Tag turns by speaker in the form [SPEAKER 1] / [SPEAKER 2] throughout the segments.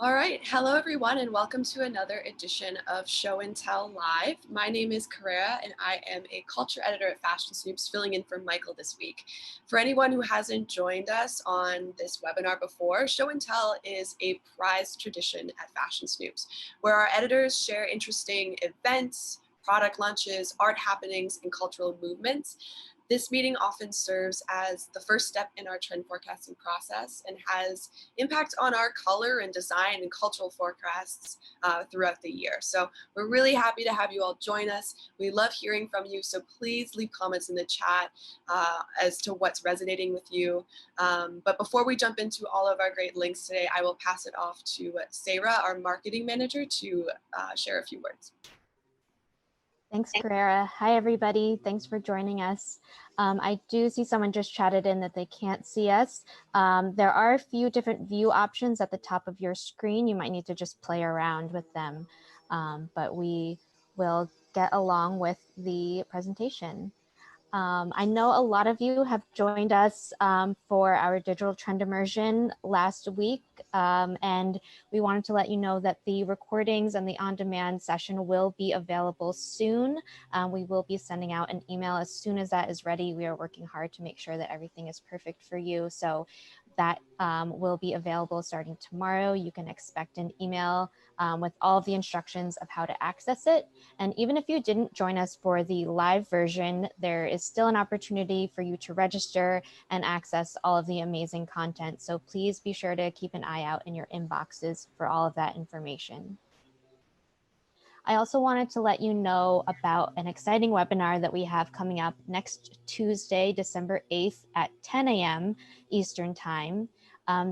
[SPEAKER 1] All right, hello everyone, and welcome to another edition of Show and Tell Live. My name is Carrera, and I am a culture editor at Fashion Snoops, filling in for Michael this week. For anyone who hasn't joined us on this webinar before, Show and Tell is a prized tradition at Fashion Snoops, where our editors share interesting events, product launches, art happenings, and cultural movements. This meeting often serves as the first step in our trend forecasting process and has impact on our color and design and cultural forecasts throughout the year. So we're really happy to have you all join us. We love hearing from you, so please leave comments in the chat as to what's resonating with you. But before we jump into all of our great links today, I will pass it off to Sarah, our marketing manager, to share a few words.
[SPEAKER 2] Thanks, Carrera. Hi, everybody. Thanks for joining us. I do see someone just chatted in that they can't see us. There are a few different view options at the top of your screen. You might need to just play around with them, but we will get along with the presentation. I know a lot of you have joined us for our digital trend immersion last week, and we wanted to let you know that the recordings and the on-demand session will be available soon. We will be sending out an email as soon as that is ready. We are working hard to make sure that everything is perfect for you. So that will be available starting tomorrow. You can expect an email with all of the instructions of how to access it. And even if you didn't join us for the live version, there is still an opportunity for you to register and access all of the amazing content. So please be sure to keep an eye out in your inboxes for all of that information. I also wanted to let you know about an exciting webinar that we have coming up next Tuesday, December 8th at 10 a.m. Eastern Time.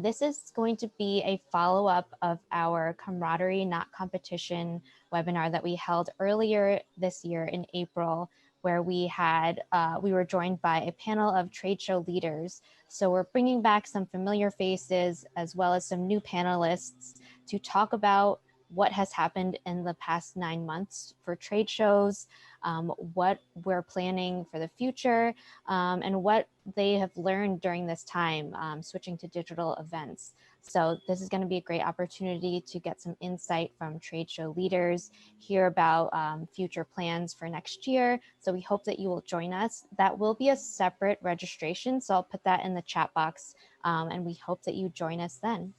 [SPEAKER 2] This is going to be a follow-up of our Camaraderie, Not Competition webinar that we held earlier this year in April, where we were joined by a panel of trade show leaders. So we're bringing back some familiar faces as well as some new panelists to talk about what has happened in the past 9 months for trade shows, what we're planning for the future, and what they have learned during this time, switching to digital events. So this is going to be a great opportunity to get some insight from trade show leaders, hear about future plans for next year. So we hope that you will join us. That will be a separate registration, so I'll put that in the chat box, and we hope that you join us then.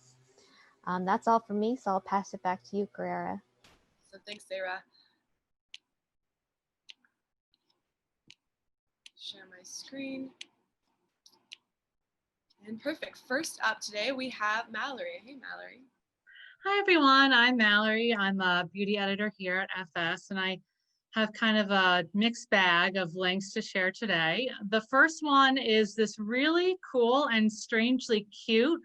[SPEAKER 2] That's all from me, so I'll pass it back to you, Carrera.
[SPEAKER 1] So thanks, Sarah. Share my screen. And perfect. First up today, we have Mallory. Hey, Mallory.
[SPEAKER 3] Hi, everyone. I'm Mallory. I'm a beauty editor here at FS, and I have kind of a mixed bag of links to share today. The first one is this really cool and strangely cute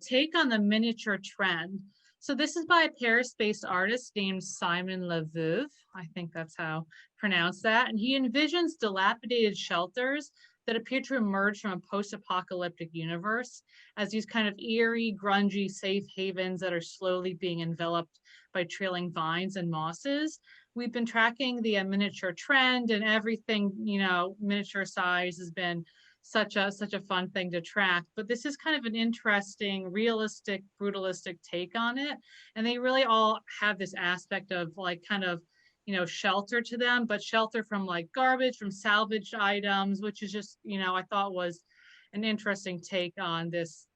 [SPEAKER 3] take on the miniature trend. So this is by a Paris-based artist named Simon Leveuve. I think that's how pronounce that. And he envisions dilapidated shelters that appear to emerge from a post-apocalyptic universe as these kind of eerie, grungy safe havens that are slowly being enveloped by trailing vines and mosses. We've been tracking the miniature trend, and everything, you know, miniature size has been such a fun thing to track. But this is kind of an interesting, realistic, brutalistic take on it. And they really all have this aspect of like kind of, you know, shelter to them, but shelter from like garbage, from salvaged items, which is just, you know, I thought was an interesting take on this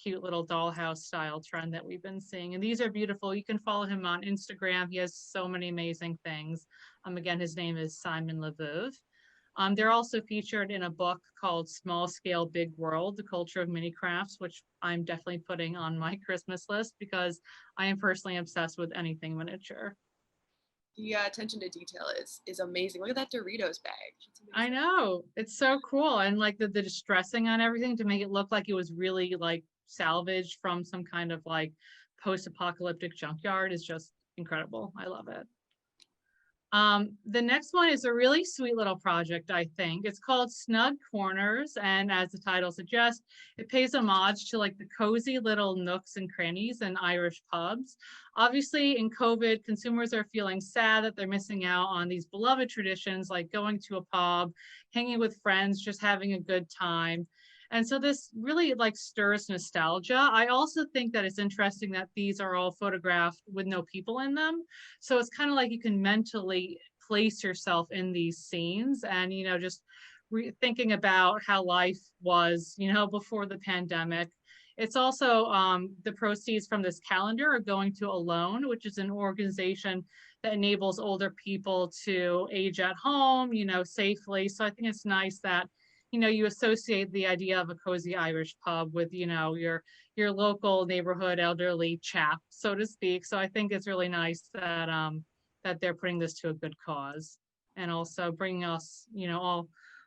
[SPEAKER 3] cute little dollhouse style trend that we've been seeing. And these are beautiful. You can follow him on Instagram. He has so many amazing things. Again, his name is Simon Leveuve. They're also featured in a book called Small Scale Big World, The Culture of Mini Crafts, which I'm definitely putting on my Christmas list because I am personally obsessed with anything miniature.
[SPEAKER 1] The attention to detail is amazing. Look at that Doritos bag.
[SPEAKER 3] I know, it's so cool. And like the distressing on everything to make it look like it was really like salvaged from some kind of like post-apocalyptic junkyard is just incredible. I love it. The next one is a really sweet little project, I think. It's called Snug Corners, and as the title suggests, it pays homage to like the cozy little nooks and crannies in Irish pubs. Obviously, in COVID, consumers are feeling sad that they're missing out on these beloved traditions like going to a pub, hanging with friends, just having a good time. And so this really like stirs nostalgia. I also think that it's interesting that these are all photographed with no people in them. So it's kind of like you can mentally place yourself in these scenes and, just thinking about how life was, before the pandemic. It's also the proceeds from this calendar are going to Alone, which is an organization that enables older people to age at home, safely. So I think it's nice that, you associate the idea of a cozy Irish pub with, your local neighborhood elderly chap, so to speak. So I think it's really nice that that they're putting this to a good cause and also bringing us,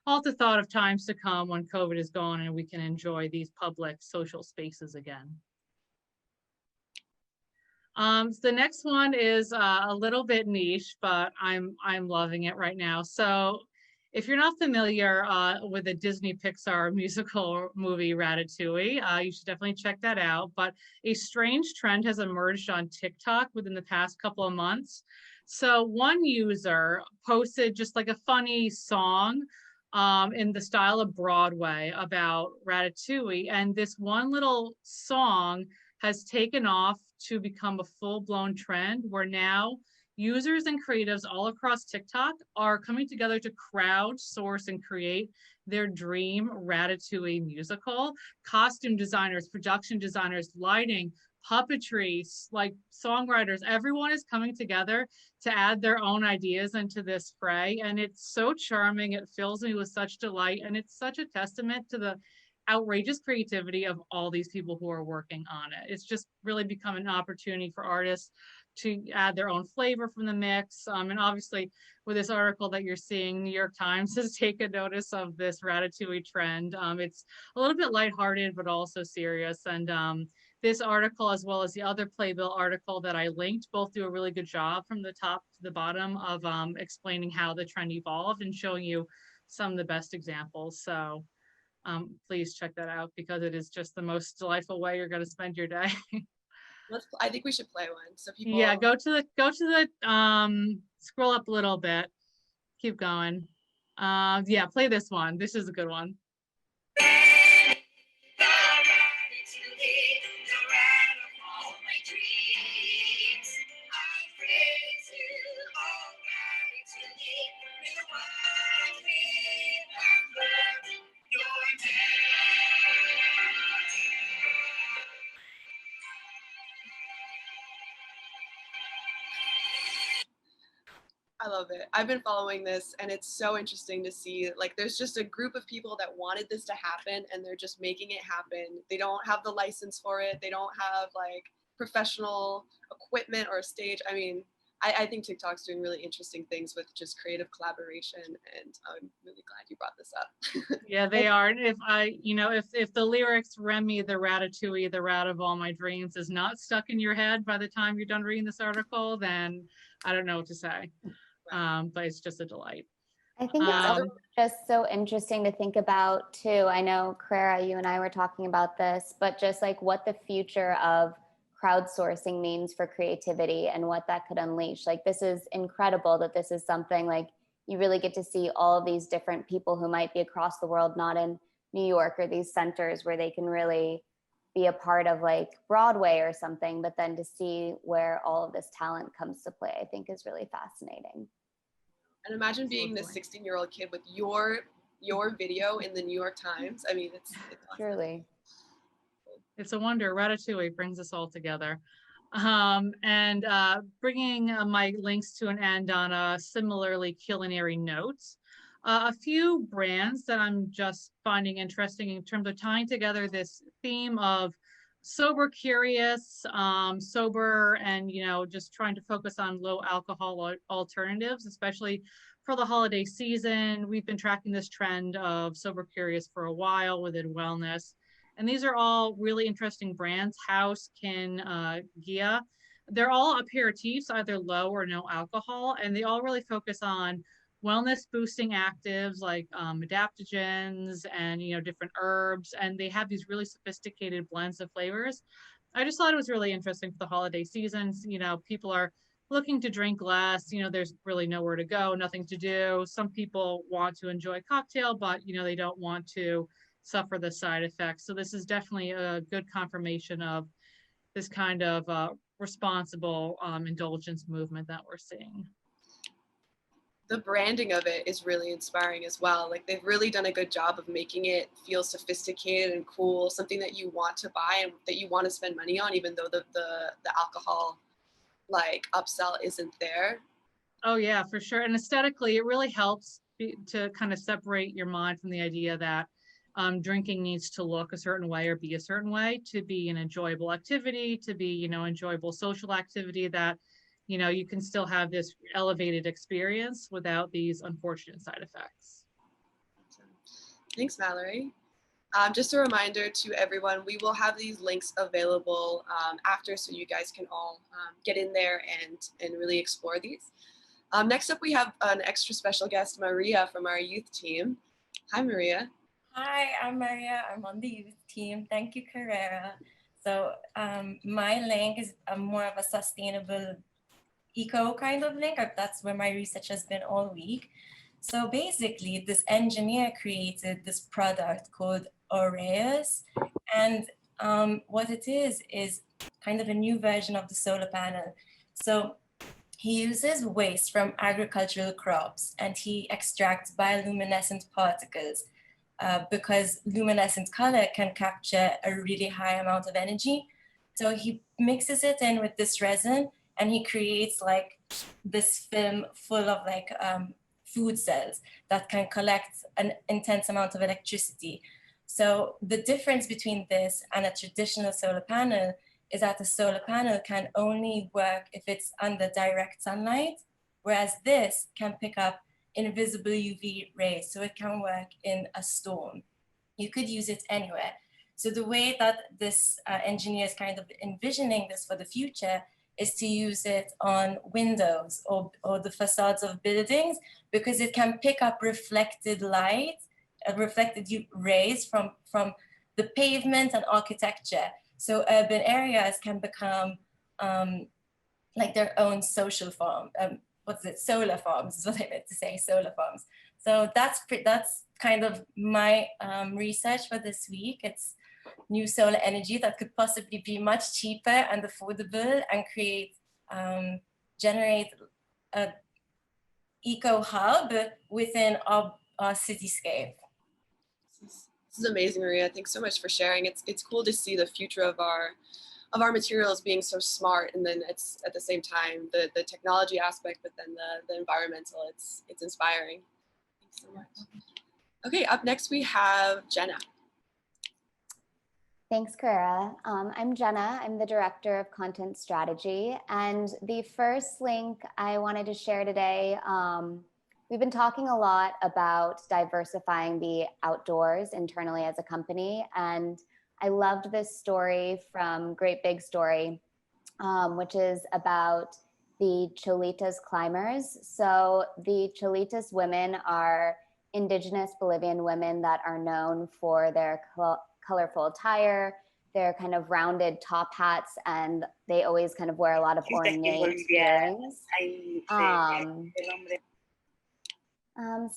[SPEAKER 3] all the thought of times to come when COVID is gone and we can enjoy these public social spaces again. So the next one is a little bit niche, but I'm loving it right now. So if you're not familiar with the Disney Pixar musical movie Ratatouille, you should definitely check that out. But a strange trend has emerged on TikTok within the past couple of months. So one user posted just like a funny song in the style of Broadway about Ratatouille. And this one little song has taken off to become a full-blown trend where now users and creatives all across TikTok are coming together to crowdsource and create their dream Ratatouille musical. Costume designers, production designers, lighting, puppetry, like songwriters, everyone is coming together to add their own ideas into this fray. And it's so charming. It fills me with such delight. And it's such a testament to the outrageous creativity of all these people who are working on it. It's just really become an opportunity for artists to add their own flavor from the mix. And obviously with this article that you're seeing, New York Times has taken notice of this Ratatouille trend. It's a little bit lighthearted, but also serious. And this article, as well as the other Playbill article that I linked, both do a really good job from the top to the bottom of explaining how the trend evolved and showing you some of the best examples. So please check that out because it is just the most delightful way you're going to spend your day.
[SPEAKER 1] I think we should play one. So people.
[SPEAKER 3] Yeah, go to the scroll up a little bit. Keep going. Yeah, play this one. This is a good one.
[SPEAKER 1] I love it. I've been following this and it's so interesting to see, like, there's just a group of people that wanted this to happen and they're just making it happen. They don't have the license for it. They don't have like professional equipment or a stage. I mean, I think TikTok's doing really interesting things with just creative collaboration, and I'm really glad you brought this up.
[SPEAKER 3] Yeah, they are. And if the lyrics Remy, the Ratatouille, the rat of all my dreams is not stuck in your head by the time you're done reading this article, then I don't know what to say. But it's just a delight.
[SPEAKER 4] I think it's just so interesting to think about too. I know, Carrera, you and I were talking about this, but just like what the future of crowdsourcing means for creativity and what that could unleash. Like, this is incredible that this is something like you really get to see all of these different people who might be across the world, not in New York or these centers where they can really be a part of like Broadway or something, but then to see where all of this talent comes to play, I think is really fascinating.
[SPEAKER 1] And imagine being this 16-year-old kid with your video in the New York Times. I mean, it's awesome.
[SPEAKER 4] Truly.
[SPEAKER 3] It's a wonder. Ratatouille brings us all together. And bringing my links to an end on a similarly culinary note, a few brands that I'm just finding interesting in terms of tying together this theme of sober curious, sober, and just trying to focus on low alcohol alternatives, especially for the holiday season. We've been tracking this trend of sober curious for a while within wellness. And these are all really interesting brands. House, Kin, Gia. They're all aperitifs, either low or no alcohol, and they all really focus on wellness boosting actives like adaptogens and different herbs, and they have these really sophisticated blends of flavors. I just thought it was really interesting for the holiday seasons. People are looking to drink less. There's really nowhere to go, nothing to do. Some people want to enjoy a cocktail, but they don't want to suffer the side effects. So this is definitely a good confirmation of this kind of responsible indulgence movement that we're seeing.
[SPEAKER 1] The branding of it is really inspiring as well. Like they've really done a good job of making it feel sophisticated and cool, something that you want to buy and that you want to spend money on, even though the alcohol like upsell isn't there.
[SPEAKER 3] Oh yeah, for sure. And aesthetically, it really helps to kind of separate your mind from the idea that drinking needs to look a certain way or be a certain way to be an enjoyable activity, to be, you know, enjoyable social activity that, you know, you can still have this elevated experience without these unfortunate side effects.
[SPEAKER 1] Thanks, Mallory. Just a reminder to everyone, we will have these links available after, so you guys can all get in there and really explore these. Next up, we have an extra special guest, Maria, from our youth team. Hi, Maria.
[SPEAKER 5] Hi, I'm Maria. I'm on the youth team. Thank you, Carrera. So my link is more of a sustainable eco kind of link. That's where my research has been all week. So basically, this engineer created this product called Odeeuropa, and what it is kind of a new version of the solar panel. So he uses waste from agricultural crops and he extracts bioluminescent particles because luminescent color can capture a really high amount of energy. So he mixes it in with this resin and he creates like this film full of like food cells that can collect an intense amount of electricity. So the difference between this and a traditional solar panel is that a solar panel can only work if it's under direct sunlight, whereas this can pick up invisible UV rays, so it can work in a storm. You could use it anywhere. So the way that this engineer is kind of envisioning this for the future is to use it on windows or the facades of buildings, because it can pick up reflected light, reflected rays from the pavement and architecture. So urban areas can become like their own social farm. Solar farms is what I meant to say, solar farms. So that's kind of my research for this week. It's new solar energy that could possibly be much cheaper and affordable and generate an eco hub within our cityscape.
[SPEAKER 1] This is amazing, Maria. Thanks so much for sharing. It's cool to see the future of our materials being so smart, and then it's at the same time the technology aspect, but then the environmental. It's inspiring. Thanks so much. Okay, up next we have Jenna.
[SPEAKER 4] Thanks, Carrera. I'm Jenna. I'm the Director of Content Strategy. And the first link I wanted to share today, we've been talking a lot about diversifying the outdoors internally as a company. And I loved this story from Great Big Story, which is about the Cholitas climbers. So the Cholitas women are indigenous Bolivian women that are known for their colorful attire, their kind of rounded top hats, and they always kind of wear a lot of ornate earrings.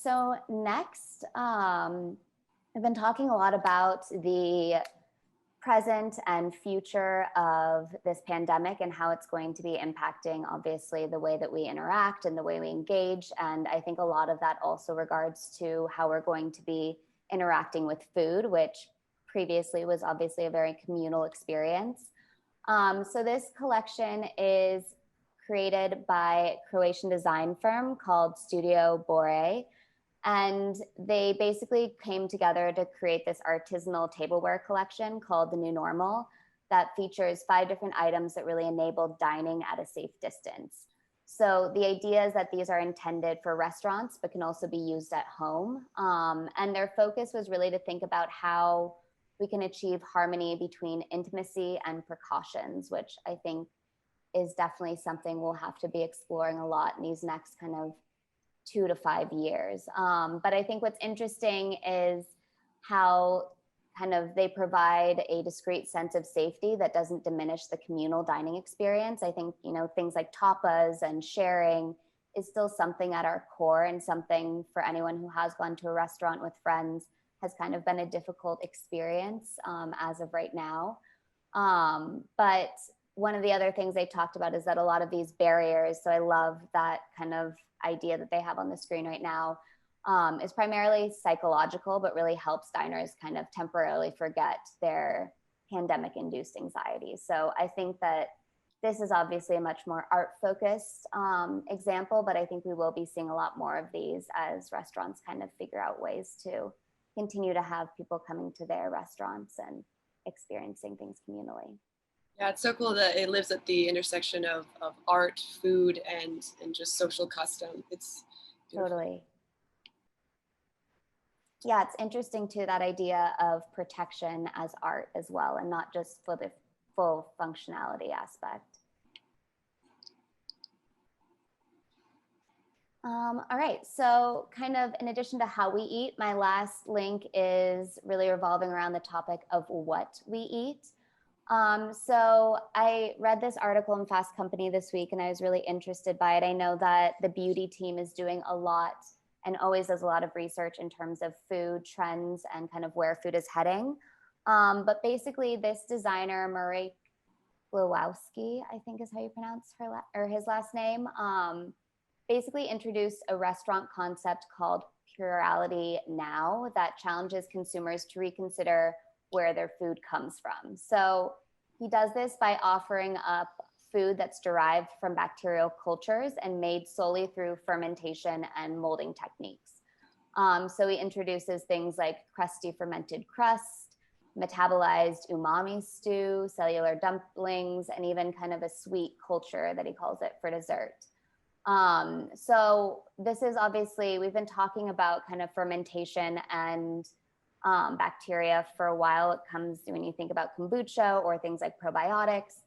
[SPEAKER 4] So next, I've been talking a lot about the present and future of this pandemic and how it's going to be impacting, obviously, the way that we interact and the way we engage. And I think a lot of that also regards to how we're going to be interacting with food, which previously was obviously a very communal experience. So this collection is created by a Croatian design firm called Studio Bore. And they basically came together to create this artisanal tableware collection called The New Normal that features 5 different items that really enable dining at a safe distance. So the idea is that these are intended for restaurants, but can also be used at home. And their focus was really to think about how we can achieve harmony between intimacy and precautions, which I think is definitely something we'll have to be exploring a lot in these next kind of 2 to 5 years. But I think what's interesting is how kind of they provide a discrete sense of safety that doesn't diminish the communal dining experience. I think, you know, things like tapas and sharing is still something at our core, and something for anyone who has gone to a restaurant with friends has kind of been a difficult experience as of right now. But one of the other things they talked about is that a lot of these barriers, so I love that kind of idea that they have on the screen right now, is primarily psychological, but really helps diners kind of temporarily forget their pandemic-induced anxiety. So I think that this is obviously a much more art-focused example, but I think we will be seeing a lot more of these as restaurants kind of figure out ways to continue to have people coming to their restaurants and experiencing things communally.
[SPEAKER 1] Yeah, it's so cool that it lives at the intersection of art, food, and just social custom. It's beautiful.
[SPEAKER 4] Totally. Yeah, it's interesting too, that idea of protection as art as well, and not just for the full functionality aspect. All right, so kind of in addition to how we eat, my last link is really revolving around the topic of what we eat. So I read this article in Fast Company this week and I was really interested by it. I know that the beauty team is doing a lot and always does a lot of research in terms of food trends and kind of where food is heading. But basically this designer, Murray Glowowski, I think is how you pronounce his last name, basically introduced a restaurant concept called Purality Now that challenges consumers to reconsider where their food comes from. So he does this by offering up food that's derived from bacterial cultures and made solely through fermentation and molding techniques. So he introduces things like crusty fermented crust, metabolized umami stew, cellular dumplings, and even kind of a sweet culture that he calls it for dessert. So this is obviously, we've been talking about kind of fermentation and bacteria for a while. It comes when you think about kombucha or things like probiotics.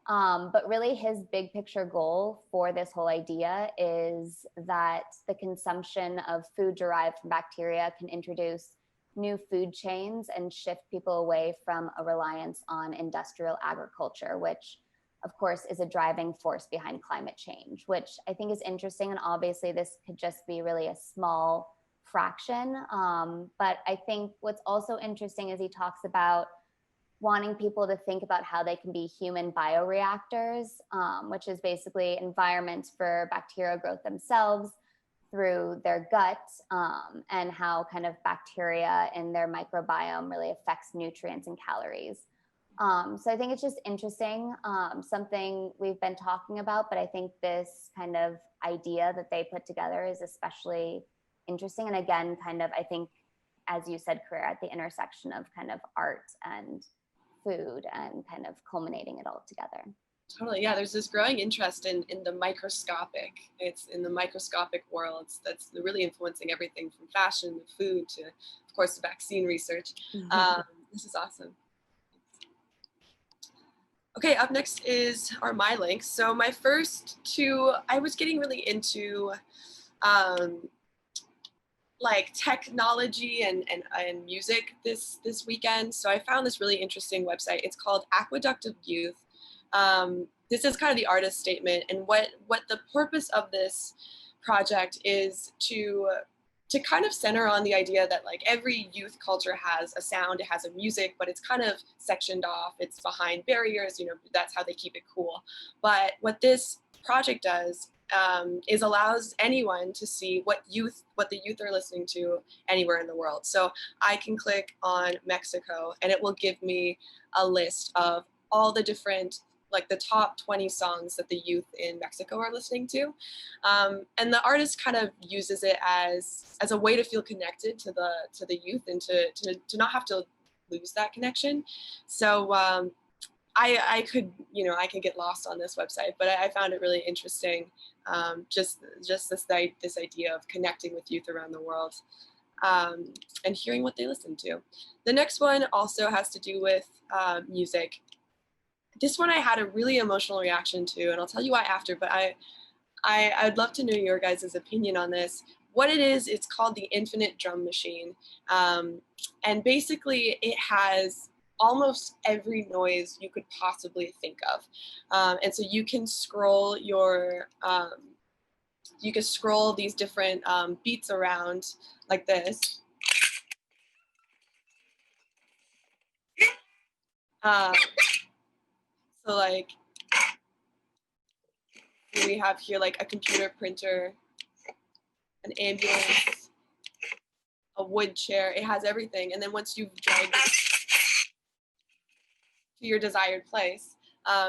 [SPEAKER 4] But really his big picture goal for this whole idea is that the consumption of food derived from bacteria can introduce new food chains and shift people away from a reliance on industrial agriculture, which of course is a driving force behind climate change, which I think is interesting. And obviously this could just be really a small fraction. But I think what's also interesting is he talks about wanting people to think about how they can be human bioreactors, which is basically environments for bacterial growth themselves through their gut, and how kind of bacteria in their microbiome really affects nutrients and calories. So I think it's just interesting, something we've been talking about, but I think this kind of idea that they put together is especially interesting. And again, kind of, I think, as you said, Carrera, at the intersection of kind of art and food and kind of culminating it all together.
[SPEAKER 1] Totally, yeah, there's this growing interest in the microscopic. It's in the microscopic worlds that's really influencing everything from fashion to food to, of course, the vaccine research. This is awesome. Okay, up next are my links. So my first two, I was getting really into like technology and music this weekend. So I found this really interesting website. It's called Aqueduct of Youth. This is kind of the artist statement, and what the purpose of this project is to kind of center on the idea that like every youth culture has a sound, it has a music, but it's kind of sectioned off. It's behind barriers, you know, that's how they keep it cool. But what this project does is allows anyone to see what the youth are listening to anywhere in the world. So I can click on Mexico and it will give me a list of all the different, like the top 20 songs that the youth in Mexico are listening to. And the artist kind of uses it as a way to feel connected to the youth and to not have to lose that connection. So I could get lost on this website, but I found it really interesting. Just this idea of connecting with youth around the world, and hearing what they listen to. The next one also has to do with music. This one I had a really emotional reaction to, and I'll tell you why after, but I'd love to know your guys' opinion on this. What it is, it's called the Infinite Drum Machine. And basically it has almost every noise you could possibly think of. And so you can scroll these different beats around like this. So like we have here like a computer printer, an ambulance, a wood chair. It has everything. And then once you've dragged it to your desired place,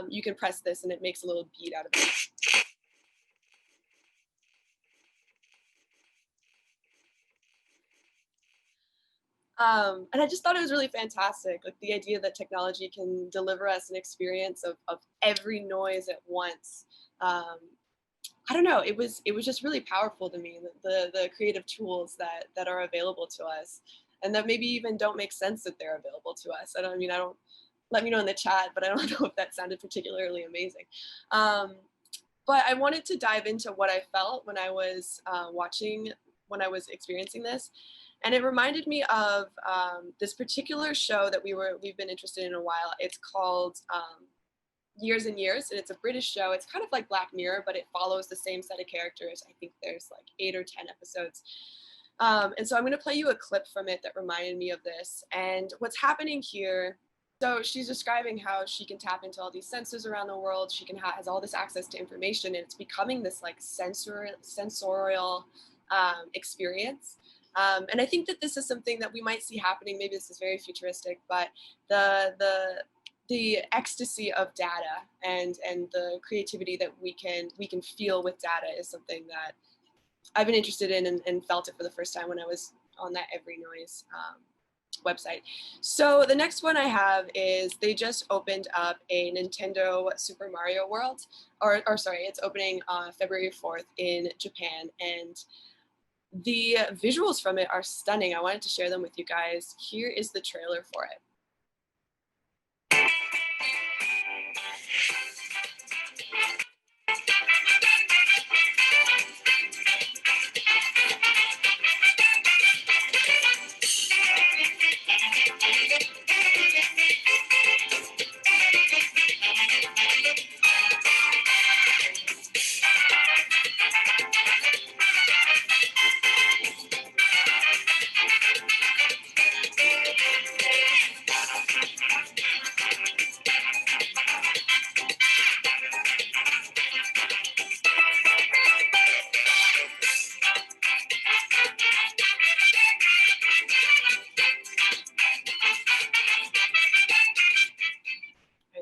[SPEAKER 1] you can press this and it makes a little bead out of it. And I just thought it was really fantastic, like the idea that technology can deliver us an experience of every noise at once. I don't know, it was just really powerful to me, the creative tools that are available to us, and that maybe even don't make sense that they're available to us. I don't, let me know in the chat, but I don't know if that sounded particularly amazing. But I wanted to dive into what I felt when I was when I was experiencing this. And it reminded me of this particular show that we've been interested in a while. It's called Years and Years, and it's a British show. It's kind of like Black Mirror, but it follows the same set of characters. I think there's like 8 or 10 episodes. And so I'm going to play you a clip from it that reminded me of this. And what's happening here, so she's describing how she can tap into all these sensors around the world. She has all this access to information, and it's becoming this like sensorial experience. And I think that this is something that we might see happening. Maybe this is very futuristic, but the ecstasy of data and the creativity that we can feel with data is something that I've been interested in and felt it for the first time when I was on that Every Noise website. So the next one I have is they just opened up a Nintendo Super Mario World, or sorry, it's opening February 4th in Japan, and the visuals from it are stunning. I wanted to share them with you guys. Here is the trailer for it.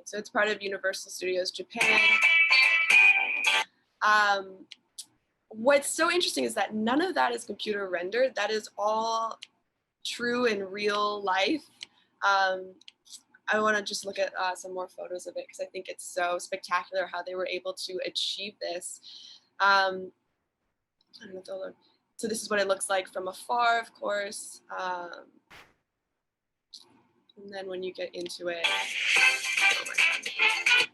[SPEAKER 1] So it's part of Universal Studios Japan. What's so interesting is that none of that is computer rendered. That is all true in real life. I want to just look at some more photos of it because I think it's so spectacular how they were able to achieve this. I don't know if they'll look. So this is what it looks like from afar, of course. And then when you get into it, oh my God,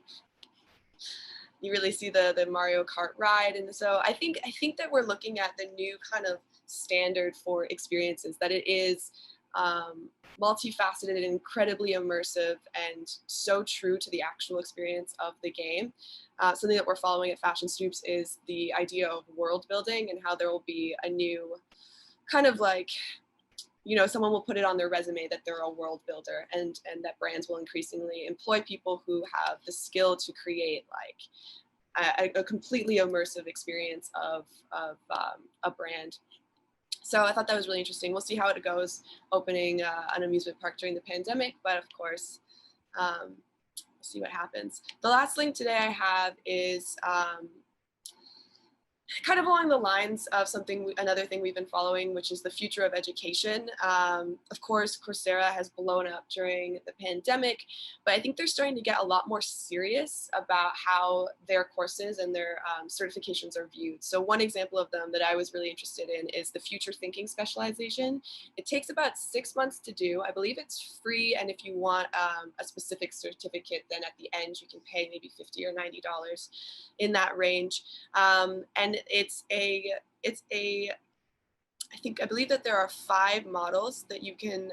[SPEAKER 1] you really see the Mario Kart ride. And so I think that we're looking at the new kind of standard for experiences, that it is multifaceted and incredibly immersive and so true to the actual experience of the game. Something that we're following at Fashion Snoops is the idea of world building and how there will be a new kind of like, you know, someone will put it on their resume that they're a world builder, and that brands will increasingly employ people who have the skill to create like a completely immersive experience of a brand. So I thought that was really interesting. We'll see how it goes opening an amusement park during the pandemic, but of course, we'll see what happens. The last link today I have is kind of along the lines of another thing we've been following, which is the future of education. Of course, Coursera has blown up during the pandemic, but I think they're starting to get a lot more serious about how their courses and their certifications are viewed. So one example of them that I was really interested in is the future thinking specialization. It takes about 6 months to do. I believe it's free, and if you want a specific certificate, then at the end you can pay maybe $50 or $90 in that range. And I believe that there are 5 models that you can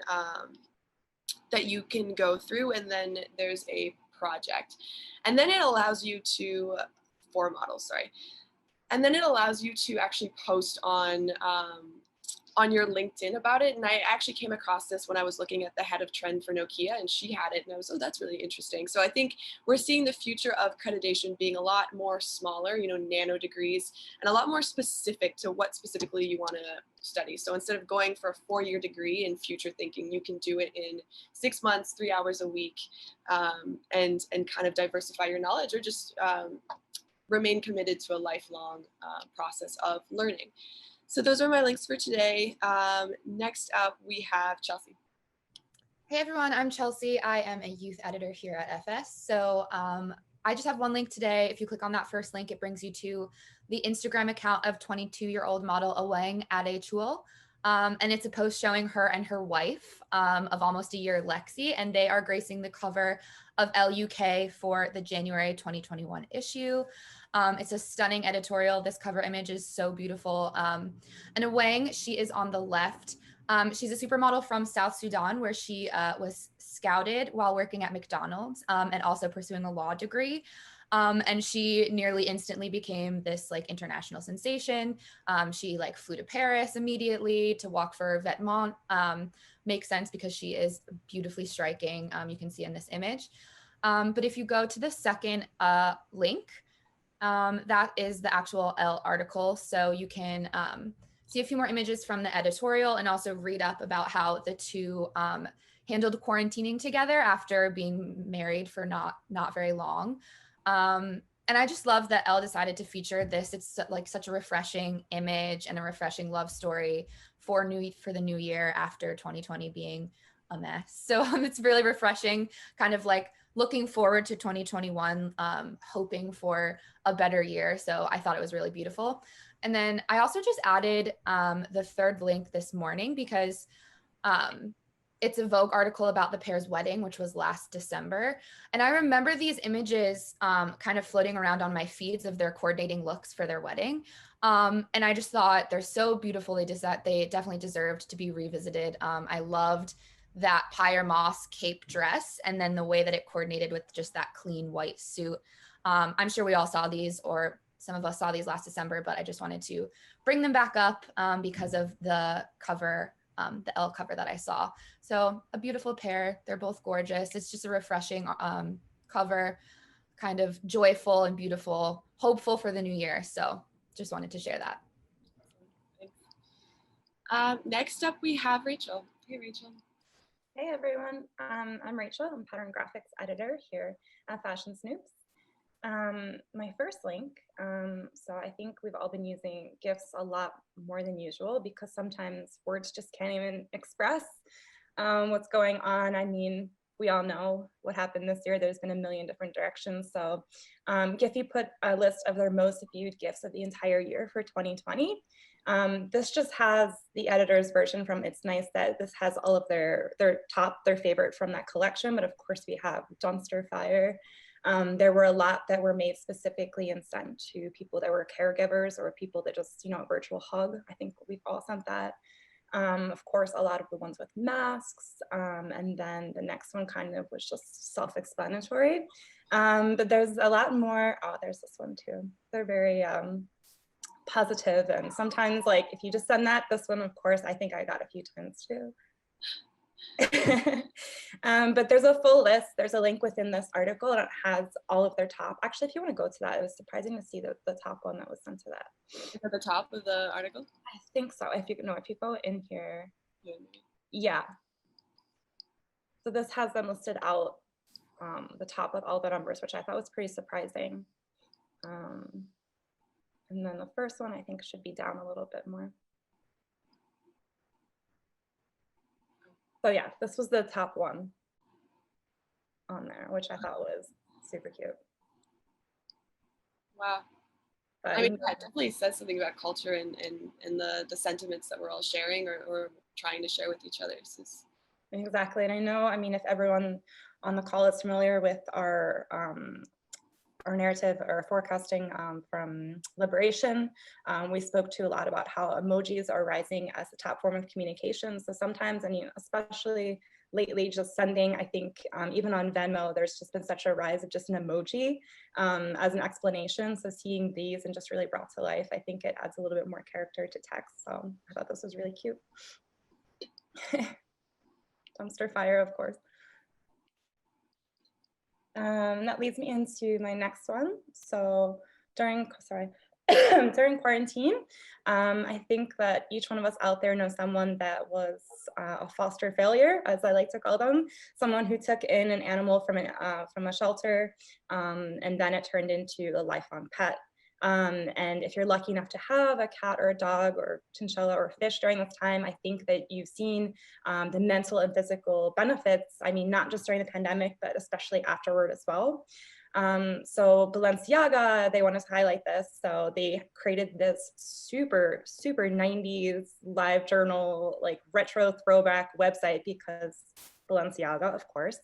[SPEAKER 1] go through, and then there's a project, and then it allows you to 4 models, sorry, and then it allows you to actually post on on your LinkedIn about it. And I actually came across this when I was looking at the head of trend for Nokia, and she had it, and I was, oh, that's really interesting. So I think we're seeing the future of accreditation being a lot more smaller, you know, nano degrees, and a lot more specific to what specifically you want to study. So instead of going for a 4-year degree in future thinking, you can do it in 6 months, 3 hours a week, and kind of diversify your knowledge, or just remain committed to a lifelong process of learning. So those are my links for today. Next up, we have Chelsea.
[SPEAKER 6] Hey everyone, I'm Chelsea. I am a youth editor here at FS. So I just have one link today. If you click on that first link, it brings you to the Instagram account of 22-year-old model Awang Adechul. And it's a post showing her and her wife of almost a year, Lexi, and they are gracing the cover of LUK for the January 2021 issue. It's a stunning editorial. This cover image is so beautiful. And Awang, she is on the left. She's a supermodel from South Sudan, where she was scouted while working at McDonald's and also pursuing a law degree. And she nearly instantly became this like international sensation. She like flew to Paris immediately to walk for Vetements. Makes sense because she is beautifully striking. You can see in this image. But if you go to the second link, that is the actual Elle article. So you can see a few more images from the editorial and also read up about how the two handled quarantining together after being married for not very long. And I just love that Elle decided to feature this. It's like such a refreshing image and a refreshing love story for the new year after 2020 being a mess. So it's really refreshing, kind of like looking forward to 2021, hoping for a better year. So I thought it was really beautiful. And then I also just added the third link this morning because it's a Vogue article about the pair's wedding, which was last December. And I remember these images kind of floating around on my feeds of their coordinating looks for their wedding. And I just thought they're so beautiful. They definitely deserved to be revisited. I loved that Pyre Moss cape dress and then the way that it coordinated with just that clean white suit. I'm sure we all saw these, or some of us saw these last December, but I just wanted to bring them back up because of the cover, the Elle cover that I saw. So a beautiful pair. They're both gorgeous. It's just a refreshing cover, kind of joyful and beautiful, hopeful for the new year. So just wanted to share that.
[SPEAKER 1] Next up, we have Rachel. Hey, Rachel.
[SPEAKER 7] Hey everyone, I'm Rachel. I'm pattern graphics editor here at Fashion Snoops. My first link, so I think we've all been using GIFs a lot more than usual because sometimes words just can't even express what's going on. I mean, we all know what happened this year. There's been a million different directions. So Giphy put a list of their most viewed GIFs of the entire year for 2020. This just has the editor's version from It's Nice that this has all of their favorite from that collection. But of course we have Dumpster Fire. There were a lot that were made specifically and sent to people that were caregivers or people that just, you know, a virtual hug. I think we've all sent that. Of course, a lot of the ones with masks. And then the next one kind of was just self-explanatory. But there's a lot more. Oh, there's this one too. They're very positive, and sometimes like if you just send that, this one of course I think I got a few times too. But there's a full list. There's a link within this article and it has all of their top. Actually, if you want to go to that, it was surprising to see the top one that was sent to that.
[SPEAKER 1] Is at the top of the article?
[SPEAKER 7] I think so. If you go in here, yeah. So this has them listed out the top with all the numbers, which I thought was pretty surprising. And then the first one I think should be down a little bit more. So yeah, this was the top one on there, which I thought was super cute.
[SPEAKER 1] Wow.
[SPEAKER 7] But,
[SPEAKER 1] I mean, that definitely says something about culture and the sentiments that we're all sharing or trying to share with each other.
[SPEAKER 7] Exactly. And I know, I mean, if everyone on the call is familiar with our narrative or forecasting from Liberation, we spoke to a lot about how emojis are rising as the top form of communication. So sometimes, and especially lately just sending, I think even on Venmo, there's just been such a rise of just an emoji as an explanation. So seeing these and just really brought to life, I think it adds a little bit more character to text. So I thought this was really cute. Dumpster fire, of course. That leads me into my next one. So during quarantine, I think that each one of us out there knows someone that was a foster failure, as I like to call them, someone who took in an animal from a shelter, and then it turned into a lifelong pet. And if you're lucky enough to have a cat or a dog or chinchilla or fish during this time, I think that you've seen the mental and physical benefits. I mean, not just during the pandemic, but especially afterward as well. So Balenciaga, they wanted to highlight this. So they created this super 90s live journal, like retro throwback website because Balenciaga, of course.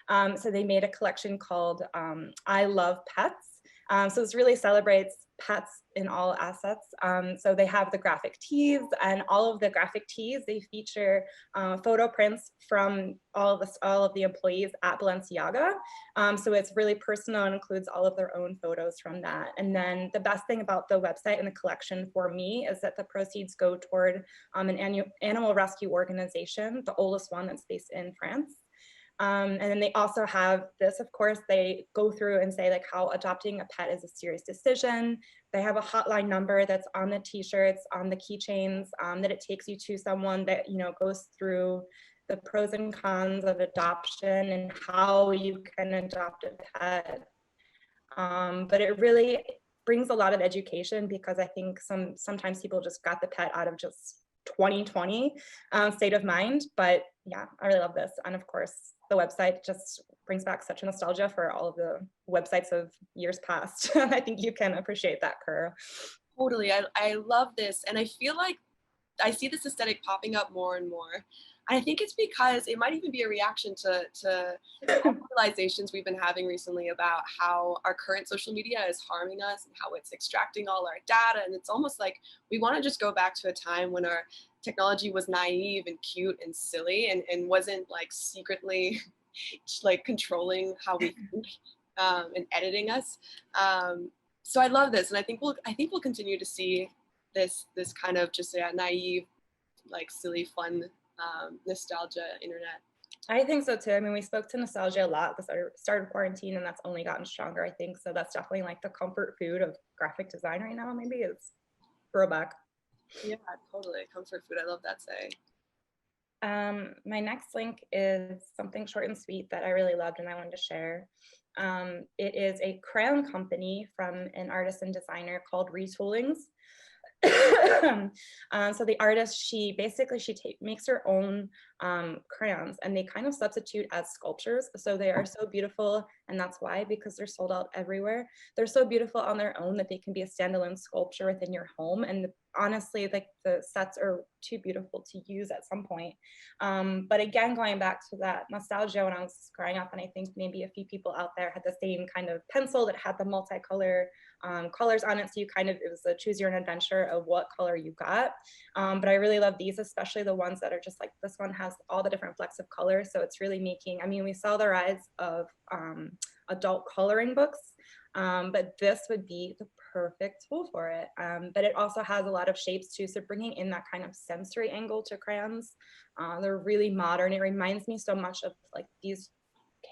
[SPEAKER 7] So they made a collection called I Love Pets. So this really celebrates pets in all assets. So they have the graphic tees, and all of the graphic tees, they feature photo prints from all of the employees at Balenciaga. So it's really personal and includes all of their own photos from that. And then the best thing about the website and the collection for me is that the proceeds go toward an animal rescue organization, the oldest one that's based in France. And then they also have this, of course, they go through and say like how adopting a pet is a serious decision. They have a hotline number that's on the t-shirts, on the keychains, that it takes you to someone that, you know, goes through the pros and cons of adoption and how you can adopt a pet. But it really brings a lot of education, because I think sometimes people just got the pet out of just 2020 state of mind. But yeah, I really love this. And of course, the website just brings back such a nostalgia for all of the websites of years past. I think you can appreciate that, Kara.
[SPEAKER 1] Totally. I love this. And I feel like I see this aesthetic popping up more and more. I think it's because it might even be a reaction to realizations we've been having recently about how our current social media is harming us and how it's extracting all our data. And it's almost like we want to just go back to a time when our technology was naive and cute and silly and wasn't like secretly like controlling how we think and editing us. So I love this, and I think we'll continue to see this kind of just naive, like silly, fun nostalgia internet.
[SPEAKER 7] I think so too. I mean, we spoke to nostalgia a lot at the start of quarantine, and that's only gotten stronger, I think. So that's definitely like the comfort food of graphic design right now, maybe, is throwback.
[SPEAKER 1] Yeah, totally. Comfort food. I love that saying.
[SPEAKER 7] My next link is something short and sweet that I really loved and I wanted to share. It is a crayon company from an artist and designer called Retoolings. So the artist, she makes her own crayons, and they kind of substitute as sculptures. So they are so beautiful, and that's why, because they're sold out everywhere. They're so beautiful on their own that they can be a standalone sculpture within your home. And honestly, like the sets are too beautiful to use at some point. But again, going back to that nostalgia when I was growing up, and I think maybe a few people out there had the same kind of pencil that had the multicolor colors on it. So it was a choose your own adventure of what color you got. But I really love these, especially the ones that are just like, this one has all the different flecks of color. So it's really making, I mean, we saw the rise of adult coloring books, but this would be the perfect tool for it. But it also has a lot of shapes too. So bringing in that kind of sensory angle to crayons, they're really modern. It reminds me so much of like these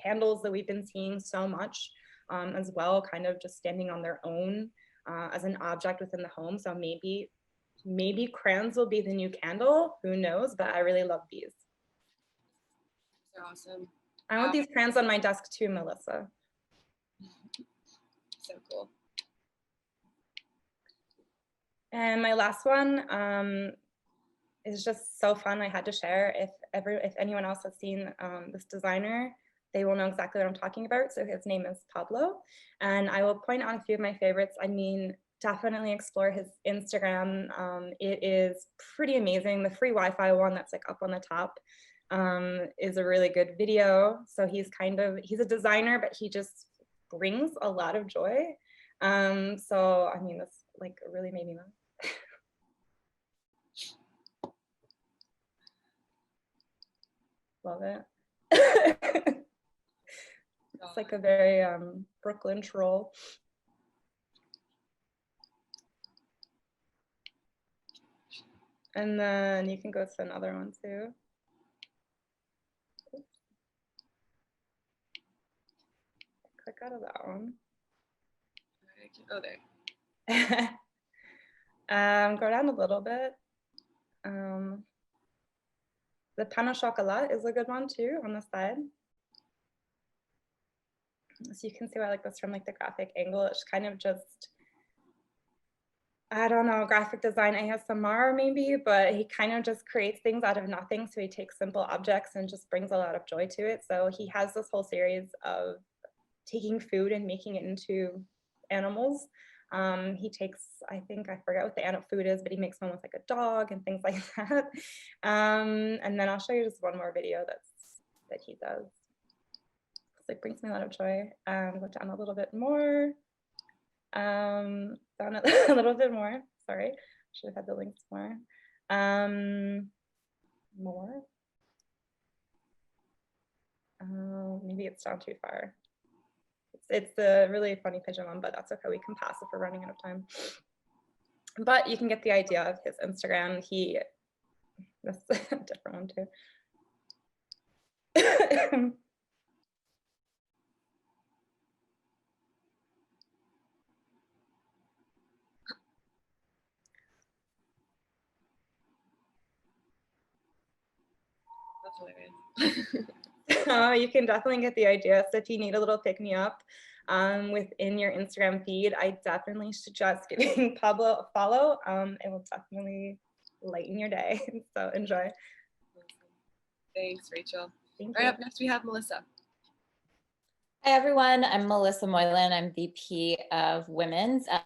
[SPEAKER 7] candles that we've been seeing so much as well, kind of just standing on their own as an object within the home. So maybe crayons will be the new candle, who knows, but I really love these.
[SPEAKER 1] They're awesome.
[SPEAKER 7] I want these crayons on my desk too, Melissa.
[SPEAKER 1] So cool.
[SPEAKER 7] And my last one is just so fun. I had to share. If anyone else has seen this designer, they will know exactly what I'm talking about. So his name is Pablo, and I will point out a few of my favorites. I mean, definitely explore his Instagram. It is pretty amazing. The free Wi-Fi one that's like up on the top is a really good video. So he's a designer, but he just brings a lot of joy. So I mean, this like really made me laugh. Love it.
[SPEAKER 5] It's like a very Brooklyn troll. And then you can go to another one too. Oops. Click out of that one.
[SPEAKER 1] Oh, there.
[SPEAKER 5] Go down a little bit. The pain au chocolat is a good one too on the side. So you can see why I like this from like the graphic angle. It's kind of just, I don't know, graphic design ASMR maybe, but he kind of just creates things out of nothing. So he takes simple objects and just brings a lot of joy to it. So he has this whole series of taking food and making it into animals. He takes, I think, I forget what the animal food is, but he makes one with like a dog and things like that. And then I'll show you just one more video that he does. So it brings me a lot of joy. Go down a little bit more. Down a little bit more. Sorry, should have had the links more. More. Maybe it's down too far. It's the really funny pigeon one, but that's okay. We can pass if we're running out of time. But you can get the idea of his Instagram. That's a different one too.
[SPEAKER 1] That's hilarious.
[SPEAKER 5] You can definitely get the idea. So if you need a little pick me up within your Instagram feed, I definitely suggest giving Pablo a follow. It will definitely lighten your day. So enjoy.
[SPEAKER 1] Thanks, Rachel.
[SPEAKER 5] Thank
[SPEAKER 1] All right,
[SPEAKER 5] you.
[SPEAKER 1] up next we have Melissa.
[SPEAKER 8] Hi, everyone. I'm Melissa Moylan. I'm VP of Women's at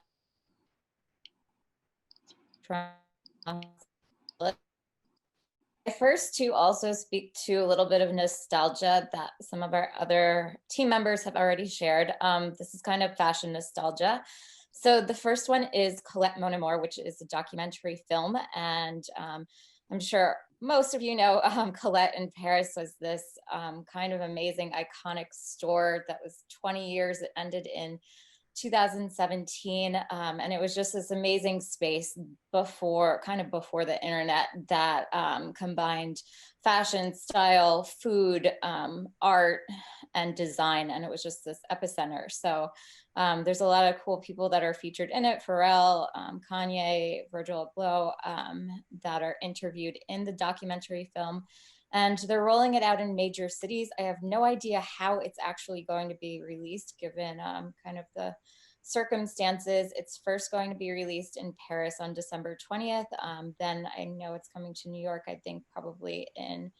[SPEAKER 8] First, to also speak to a little bit of nostalgia that some of our other team members have already shared. This is kind of fashion nostalgia. So the first one is Colette Mon Amour, which is a documentary film. And I'm sure most of you know Colette in Paris was this kind of amazing, iconic store that was 20 years. It ended in 2017, and it was just this amazing space before the internet that combined fashion, style, food, art, and design, and it was just this epicenter. So there's a lot of cool people that are featured in it: Pharrell, Kanye, Virgil Abloh, that are interviewed in the documentary film. And they're rolling it out in major cities. I have no idea how it's actually going to be released, given kind of the circumstances. It's first going to be released in Paris on December 20th. Then I know it's coming to New York, I think probably in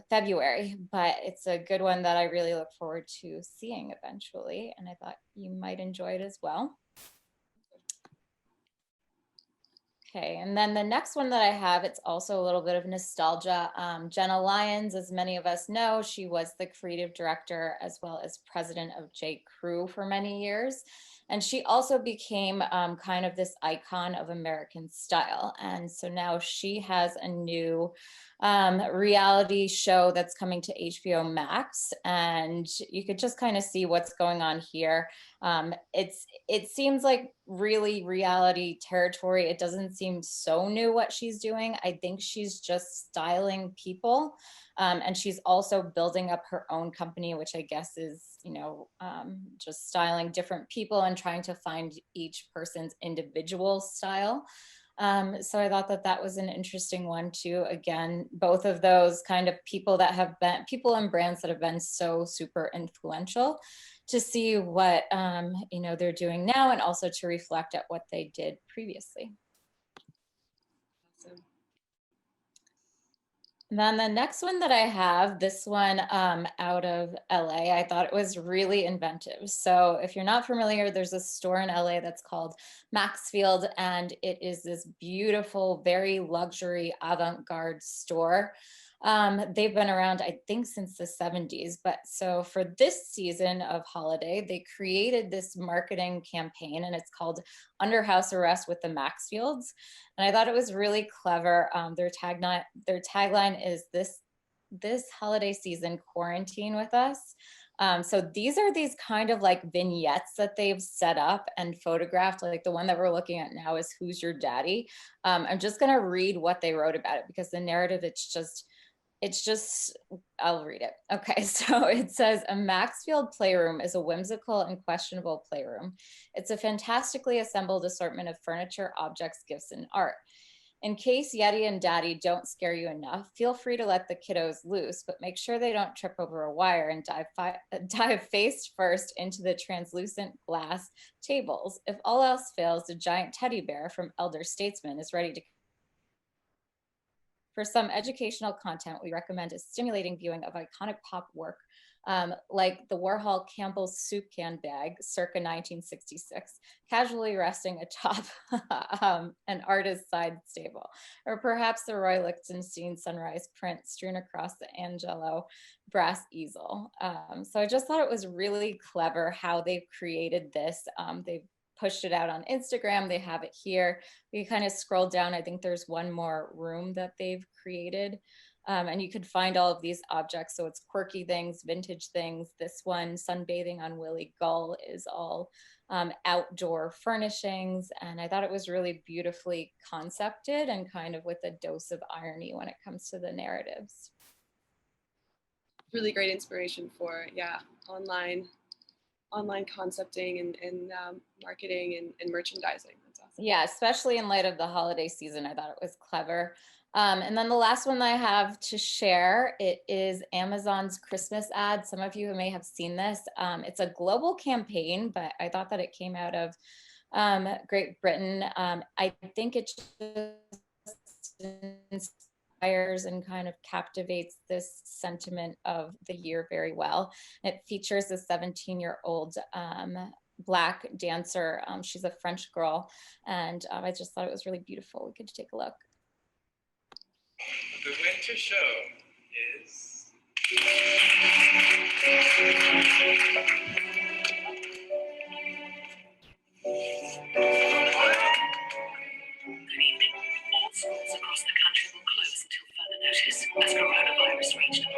[SPEAKER 8] February, but it's a good one that I really look forward to seeing eventually. And I thought you might enjoy it as well. Okay, and then the next one that I have, it's also a little bit of nostalgia. Jenna Lyons, as many of us know, she was the creative director as well as president of J. Crew for many years. And she also became kind of this icon of American style. And so now she has a new reality show that's coming to HBO Max. And you could just kind of see what's going on here. It seems like really reality territory. It doesn't seem so new what she's doing. I think she's just styling people. And she's also building up her own company, which I guess is, just styling different people and trying to find each person's individual style. So I thought that was an interesting one too. Again, both of those kind of people and brands that have been so super influential, to see what they're doing now, and also to reflect at what they did previously.
[SPEAKER 1] Awesome.
[SPEAKER 8] And then the next one that I have, this one out of LA, I thought it was really inventive. So if you're not familiar, there's a store in LA that's called Maxfield, and it is this beautiful, very luxury avant-garde store. They've been around, I think, since the 70s. But so for this season of holiday, they created this marketing campaign, and it's called Under House Arrest with the Maxfields. And I thought it was really clever. Their tagline is this holiday season quarantine with us. So these are these kind of like vignettes that they've set up and photographed. Like the one that we're looking at now is Who's Your Daddy? I'm just gonna read what they wrote about it because the narrative, it's just, I'll read it. Okay, so it says, a Maxfield playroom is a whimsical and questionable playroom. It's a fantastically assembled assortment of furniture, objects, gifts, and art. In case Yeti and Daddy don't scare you enough, feel free to let the kiddos loose, but make sure they don't trip over a wire and dive face first into the translucent glass tables. If all else fails, the giant teddy bear from Elder Statesman is ready to. For some educational content, we recommend a stimulating viewing of iconic pop work like the Warhol Campbell's soup can bag circa 1966, casually resting atop an artist's side stable, or perhaps the Roy Lichtenstein sunrise print strewn across the Angelo brass easel. So I just thought it was really clever how they've created this. They've pushed it out on Instagram. They have it here. We kind of scroll down. I think there's one more room that they've created. And you could find all of these objects. So it's quirky things, vintage things. This one, Sunbathing on Willie Gull, is all outdoor furnishings. And I thought it was really beautifully concepted and kind of with a dose of irony when it comes to the narratives.
[SPEAKER 1] Really great inspiration for, yeah, online concepting and marketing and merchandising. That's awesome.
[SPEAKER 8] Yeah, especially in light of the holiday season, I thought it was clever. And then the last one that I have to share, it is Amazon's Christmas ad. Some of you may have seen this. It's a global campaign, but I thought that it came out of Great Britain. I think it just inspires and kind of captivates this sentiment of the year very well. It features a 17-year-old Black dancer. She's a French girl, and I just thought it was really beautiful. We could take a look.
[SPEAKER 9] The winter show is...
[SPEAKER 10] All schools across the country will close until further notice as coronavirus reached them.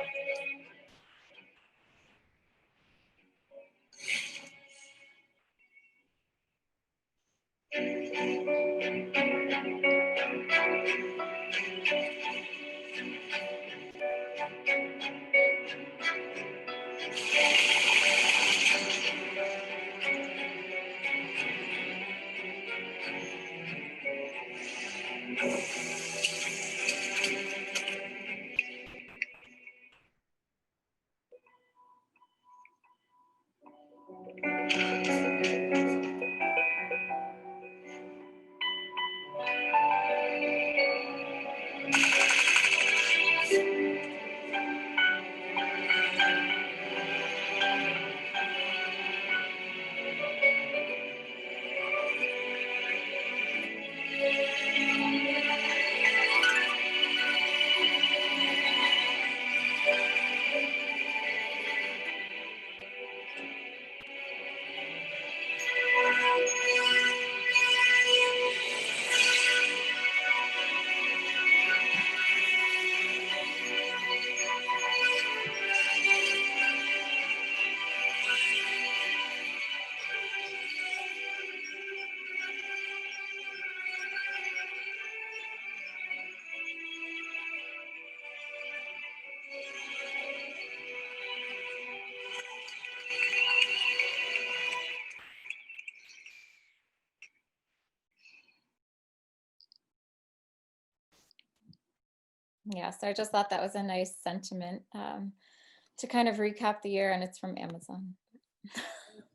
[SPEAKER 8] Yeah, so I just thought that was a nice sentiment to kind of recap the year, and it's from Amazon.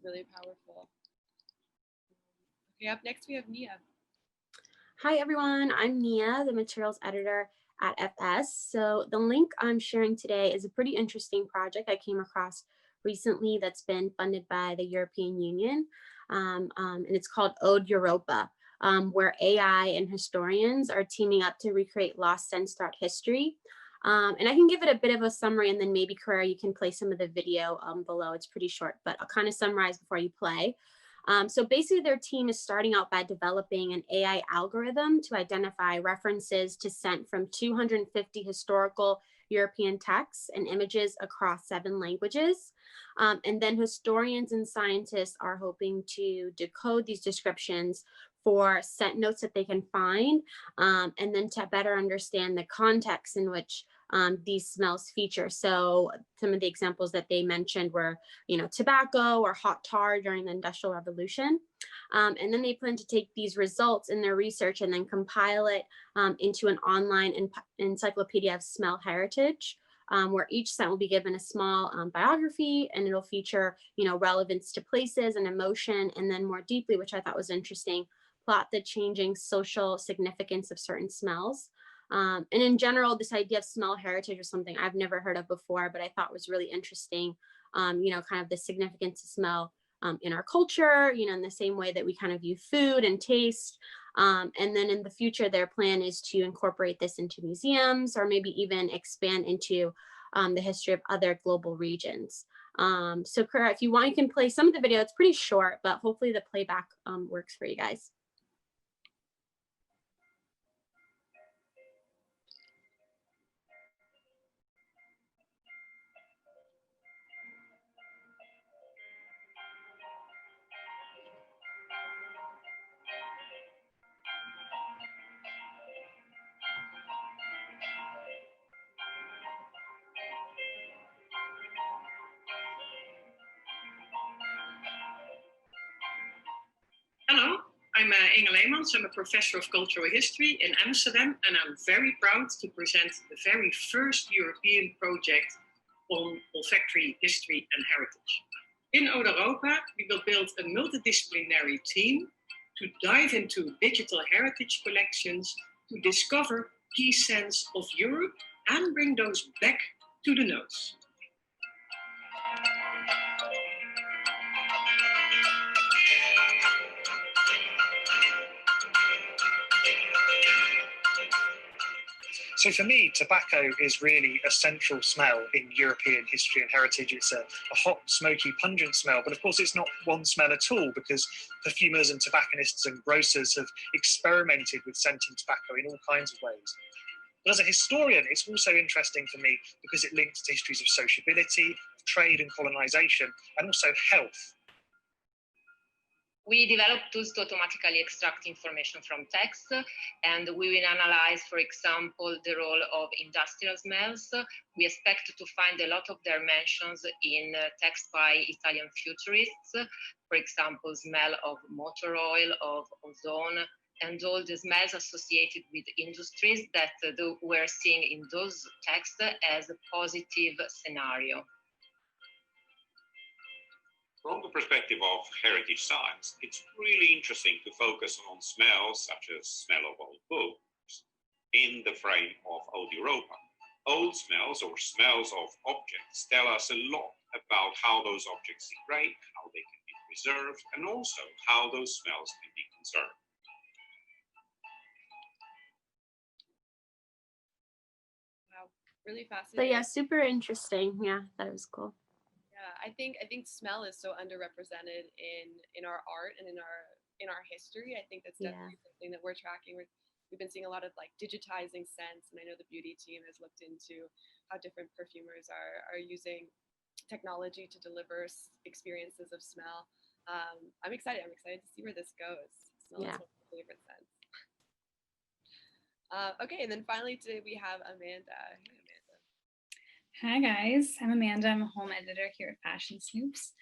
[SPEAKER 1] Really powerful. Okay, up next we have Nia.
[SPEAKER 11] Hi everyone, I'm Nia, the materials editor at FS. So the link I'm sharing today is a pretty interesting project I came across recently that's been funded by the European Union, and it's called Odeeuropa, where AI and historians are teaming up to recreate lost sense throughout history. And I can give it a bit of a summary, and then maybe, Carrera, you can play some of the video below. It's pretty short, but I'll kind of summarize before you play. So basically their team is starting out by developing an AI algorithm to identify references to scent from 250 historical European texts and images across 7 languages. And then historians and scientists are hoping to decode these descriptions for scent notes that they can find, and then to better understand the context in which these smells feature. So some of the examples that they mentioned were, tobacco or hot tar during the Industrial Revolution. And then they plan to take these results in their research and then compile it into an online encyclopedia of smell heritage, where each scent will be given a small biography, and it'll feature, relevance to places and emotion, and then more deeply, which I thought was interesting, plot the changing social significance of certain smells. And in general, this idea of smell heritage was something I've never heard of before, but I thought was really interesting, kind of the significance of smell in our culture, in the same way that we kind of view food and taste. And then in the future, their plan is to incorporate this into museums, or maybe even expand into the history of other global regions. So Kara, if you want, you can play some of the video. It's pretty short, but hopefully the playback works for you guys.
[SPEAKER 12] Hello, I'm Inge Leemans. I'm a professor of cultural history in Amsterdam, and I'm very proud to present the very first European project on olfactory history and heritage. In Odeeuropa, we will build a multidisciplinary team to dive into digital heritage collections to discover key scents of Europe and bring those back to the nose.
[SPEAKER 13] So for me, tobacco is really a central smell in European history and heritage. It's a hot, smoky, pungent smell, but of course it's not one smell at all, because perfumers and tobacconists and grocers have experimented with scenting tobacco in all kinds of ways. But as a historian, it's also interesting for me because it links to histories of sociability, trade and colonization, and also health.
[SPEAKER 14] We developed tools to automatically extract information from text, and we will analyze, for example, the role of industrial smells. We expect to find a lot of their mentions in text by Italian futurists, for example, smell of motor oil, of ozone, and all the smells associated with industries that we're seeing in those texts as a positive scenario.
[SPEAKER 15] From the perspective of heritage science, it's really interesting to focus on smells such as smell of old books in the frame of Odeeuropa. Old smells or smells of objects tell us a lot about how those objects degrade, how they can be preserved, and also how those smells can be conserved.
[SPEAKER 1] Wow, really
[SPEAKER 11] So
[SPEAKER 1] fascinating.
[SPEAKER 11] yeah, super interesting. Yeah, that was cool.
[SPEAKER 1] Yeah, I think smell is so underrepresented in our art and in our history. I think that's definitely something that we're tracking. We've been seeing a lot of like digitizing scents, and I know the beauty team has looked into how different perfumers are using technology to deliver experiences of smell. I'm excited. I'm excited to see where this goes. Smell is one of my favorite scents. Okay, and then finally today we have Amanda. Hey, Amanda.
[SPEAKER 16] Hi guys, I'm Amanda. I'm a home editor here at Fashion Snoops.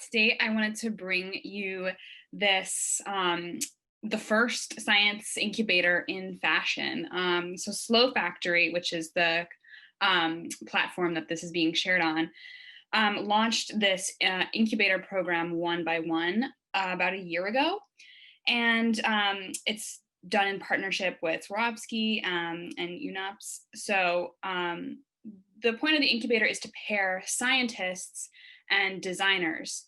[SPEAKER 16] Today I wanted to bring you this, the first science incubator in fashion. So Slow Factory, which is the platform that this is being shared on, launched this incubator program one by one about a year ago. And it's done in partnership with Swarovski and UNOPS. So the point of the incubator is to pair scientists and designers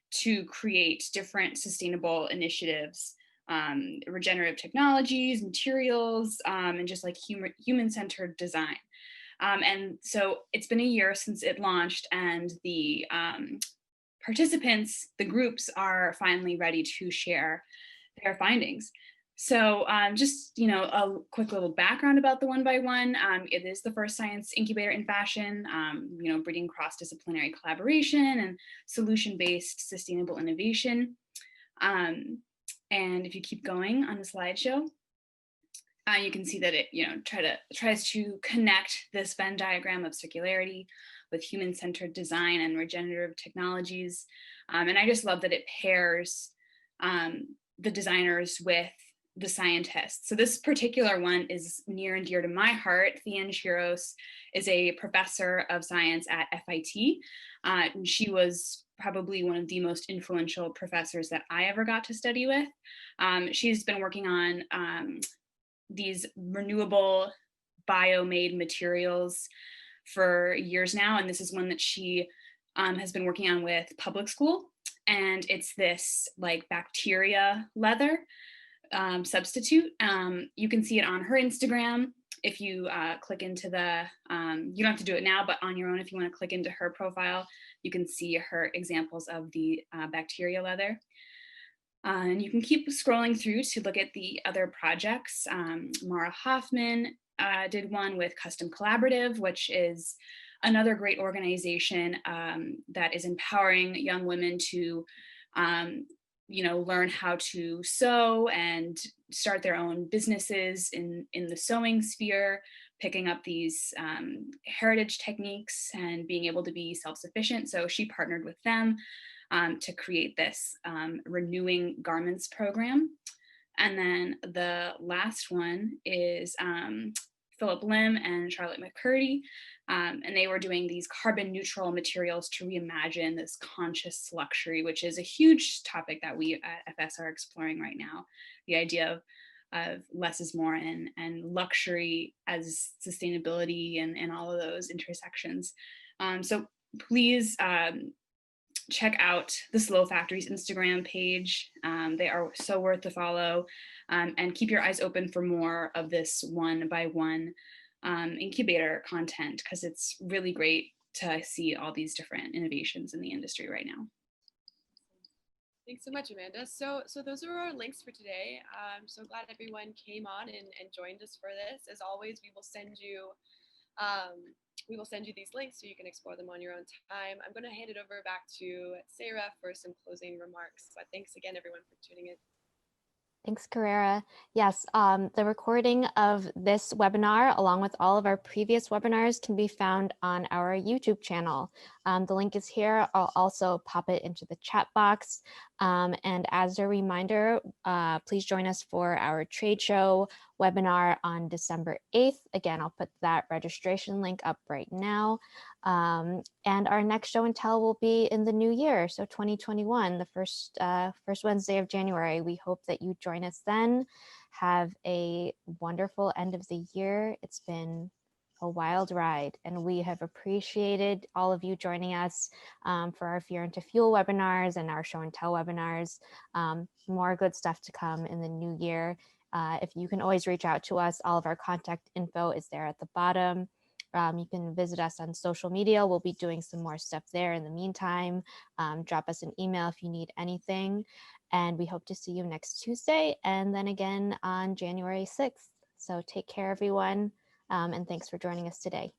[SPEAKER 16] to create different sustainable initiatives, regenerative technologies, materials, and just like human-centered design. And so it's been a year since it launched, and the participants, the groups, are finally ready to share their findings. So just, a quick little background about the 1x1. It is the first science incubator in fashion, breeding cross-disciplinary collaboration and solution-based sustainable innovation. And if you keep going on the slideshow, you can see that it, tries to connect this Venn diagram of circularity with human-centered design and regenerative technologies. And I just love that it pairs the designers with the scientists. So this particular one is near and dear to my heart. Thean Shiros is a professor of science at FIT. And she was probably one of the most influential professors that I ever got to study with. She's been working on these renewable bio-made materials for years now. And this is one that she has been working on with public school. And it's this like bacteria leather substitute. You can see it on her Instagram. If you click into the, you don't have to do it now, but on your own, if you want to click into her profile, you can see her examples of the bacteria leather. And you can keep scrolling through to look at the other projects. Mara Hoffman did one with Custom Collaborative, which is another great organization that is empowering young women to learn how to sew and start their own businesses in the sewing sphere, picking up these heritage techniques and being able to be self-sufficient. So she partnered with them to create this Renewing Garments program. And then the last one is Philip Lim and Charlotte McCurdy. And they were doing these carbon neutral materials to reimagine this conscious luxury, which is a huge topic that we at FS are exploring right now. The idea of less is more and luxury as sustainability and all of those intersections. So please check out the Slow Factory's Instagram page. They are so worth the follow, and keep your eyes open for more of this 1x1 incubator content, because it's really great to see all these different innovations in the industry right now.
[SPEAKER 1] Thanks so much, Amanda. So those are our links for today. I'm so glad everyone came on and joined us for this. As always, we will send you these links so you can explore them on your own time. I'm going to hand it over back to Sarah for some closing remarks. But thanks again, everyone, for tuning in.
[SPEAKER 2] Thanks, Carrera. Yes, the recording of this webinar, along with all of our previous webinars, can be found on our YouTube channel. The link is here. I'll also pop it into the chat box. And as a reminder, please join us for our trade show webinar on December 8th. Again, I'll put that registration link up right now. And our next show and tell will be in the new year, so 2021, the first Wednesday of January. We hope that you join us then. Have a wonderful end of the year. It's been a wild ride, and we have appreciated all of you joining us for our Fear into Fuel webinars and our show and tell webinars. More good stuff to come in the new year. If you can always reach out to us, all of our contact info is there at the bottom. You can visit us on social media. We'll be doing some more stuff there in the meantime. Drop us an email if you need anything. And we hope to see you next Tuesday and then again on January 6th. So take care, everyone. And thanks for joining us today.